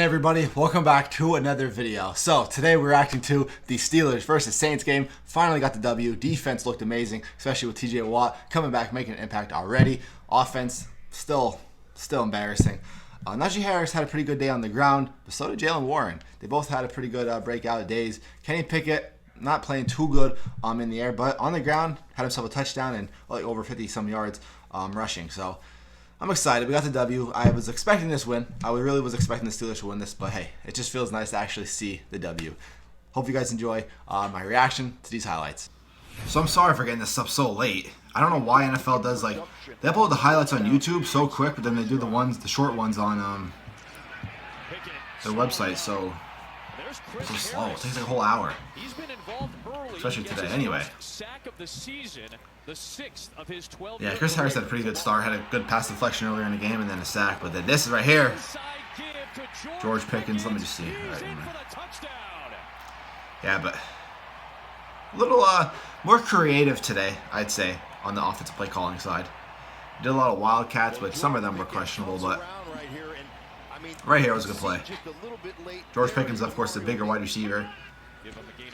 Hey everybody, welcome back to another video. So today we're reacting to the Steelers versus Saints game. Finally got the W. Defense looked amazing, especially with TJ Watt coming back, making an impact already. Offense still embarrassing. Najee Harris had a pretty good day on the ground, but so did Jalen Warren. They both had a pretty good breakout days. Kenny Pickett not playing too good in the air, but on the ground had himself a touchdown and like over 50 some yards rushing. So I'm excited. We got the W. I was expecting this win. I really was expecting the Steelers to win this, but hey, it just feels nice to actually see the W. Hope you guys enjoy my reaction to these highlights. So I'm sorry for getting this up so late. I don't know why NFL does they upload the highlights on YouTube so quick, but then they do the short ones on their website so slow. It takes like a whole hour, especially today. Anyway. Yeah, Chris Harris had a pretty good start. Had a good pass deflection earlier in the game and then a sack. But then this is right here. George Pickens. Let me just see. All right, yeah, but a little more creative today, I'd say, on the offensive play calling side. Did a lot of wildcats, but some of them were questionable. But right here was a good play. George Pickens, of course, the bigger wide receiver,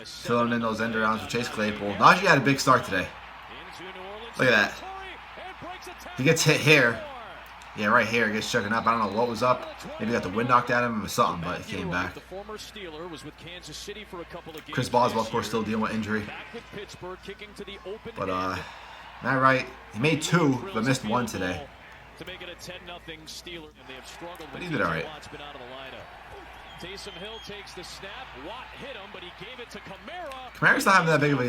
filling in those end arounds with Chase Claypool. Najee had a big start today. Look at that. He gets hit here. Yeah, right here. He gets checking up. I don't know what was up. Maybe got the wind knocked at him or something, but he came back. Chris Boswell, of course, still dealing with injury. But Matt Wright, he made two, but missed one today. But he did all right. Taysom Hill takes the snap. Watt hit him, but he gave it to Kamara. Kamara's not having that big of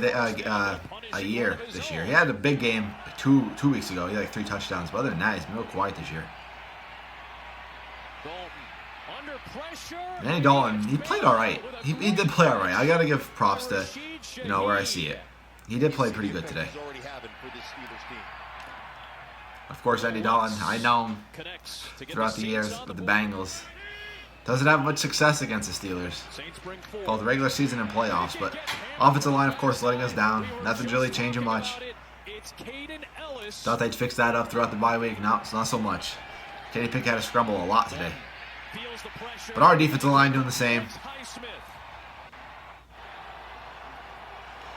a year this year. He had a big game two weeks ago. He had like 3 touchdowns, but other than that, he's been real quiet this year. Andy Dalton, he played all right. He did play all right. I gotta give props to where I see it. He did play pretty good today. Of course, Andy Dalton, I know him throughout the years with the Bengals. Doesn't have much success against the Steelers, both regular season and playoffs, but offensive line, of course, letting us down. Nothing's really changing much. Thought they'd fix that up throughout the bye week. No, it's not so much. Kenny Pickett had to scramble a lot today. But our defensive line doing the same.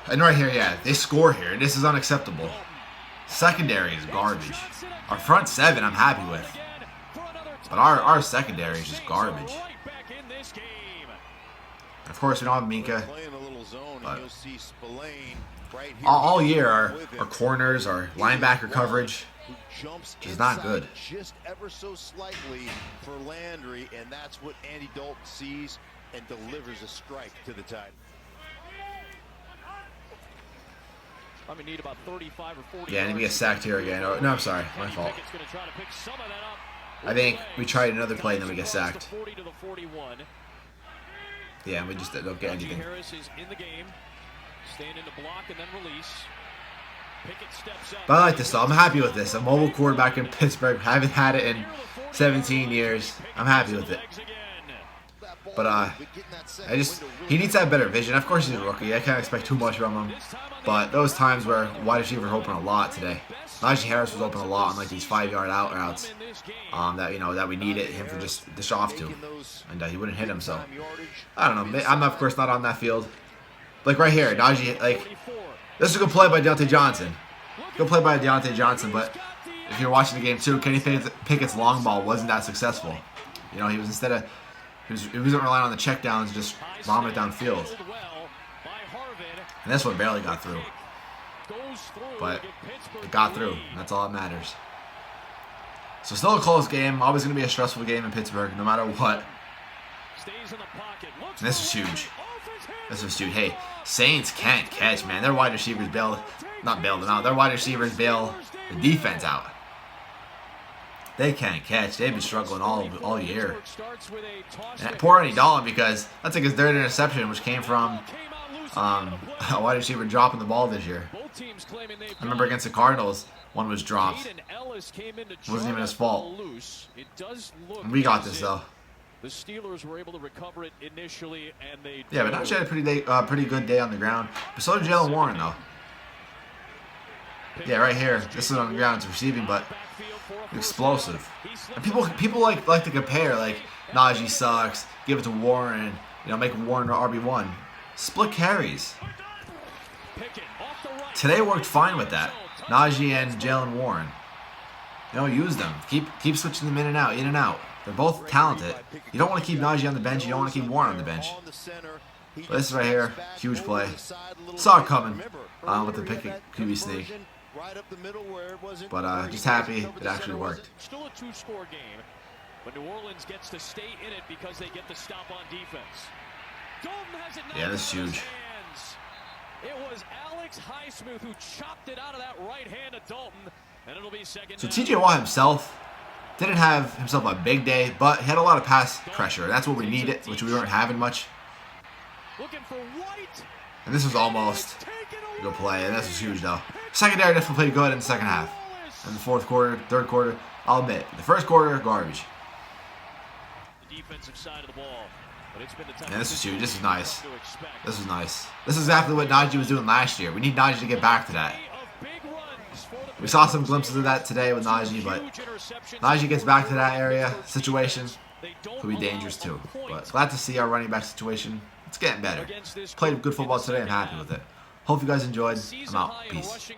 And right here, yeah, they score here. This is unacceptable. Secondary is garbage. Our front seven I'm happy with. But our secondary is just garbage. Of course, we don't have Minka. But all year, our corners, our linebacker coverage is not good. Just ever so slightly for Landry, and that's what Andy Dalton sees and delivers a strike to the Titans. Need about 35 or 40. Yeah, and we get sacked here again. Oh, no, I'm sorry. My fault. I think we tried another play and then we get sacked. Yeah, and we just don't get anything. But I like this though. I'm happy with this. A mobile quarterback in Pittsburgh. I haven't had it in 17 years. I'm happy with it. But he needs to have better vision. Of course he's a rookie. I can't expect too much from him. But those times where wide receivers were open a lot today. Najee Harris was open a lot on like these 5-yard out routes that we needed him to just dish off to, and he wouldn't hit him. So I don't know. I'm of course not on that field. Like right here, Najee. This is a good play by Deontay Johnson. Good play by Deontay Johnson. But if you're watching the game too, Kenny Pickett's long ball wasn't that successful. He was he wasn't relying on the checkdowns and just bombing it downfield. And this one barely got through. But it got through. And that's all that matters. So still a close game. Always going to be a stressful game in Pittsburgh, no matter what. And this is huge. This is huge. Hey, Saints can't catch, man. Their wide receivers bailed them out. Their wide receivers bail the defense out. They can't catch. They've been struggling all year. And poor Andy Dalton, because that's like his 3rd interception, which came from a wide receiver dropping the ball this year. I remember against the Cardinals, one was dropped. It wasn't even his fault. And we got this though. The Steelers were able to recover it initially, and they. Yeah, but Najee had a pretty good day on the ground. But so did Jalen Warren though. Yeah, right here. This is on the ground. It's receiving, but explosive. And people like to compare, like, Najee sucks, give it to Warren, make Warren RB1. Split carries. Today worked fine with that. Najee and Jalen Warren. Use them. Keep switching them in and out. They're both talented. You don't want to keep Najee on the bench. You don't want to keep Warren on the bench. But this right here, huge play. Saw it coming with the pick QB sneak. But just happy it actually worked. Still a two-score game, but New Orleans gets to stay in it because they get the stop on defense. Dalton has it. Yeah, this is huge. It was Alex Highsmith who chopped it out of that right hand of Dalton, and it'll be second. So TJ Watt himself didn't have himself a big day, but he had a lot of pass pressure. That's what we needed, which we weren't having much. Looking for White. And this was almost a good play, and this was huge though. Secondary definitely played good in the second half. In the fourth quarter, third quarter, I'll admit. The first quarter, garbage. The defensive side of the ball. Yeah, this was huge. This is nice. This is nice. This is exactly what Najee was doing last year. We need Najee to get back to that. We saw some glimpses of that today with Najee, but Najee gets back to that area situation, could be dangerous too. But glad to see our running back situation. It's getting better. Played good football today. I'm happy with it. Hope you guys enjoyed. I'm out. Peace.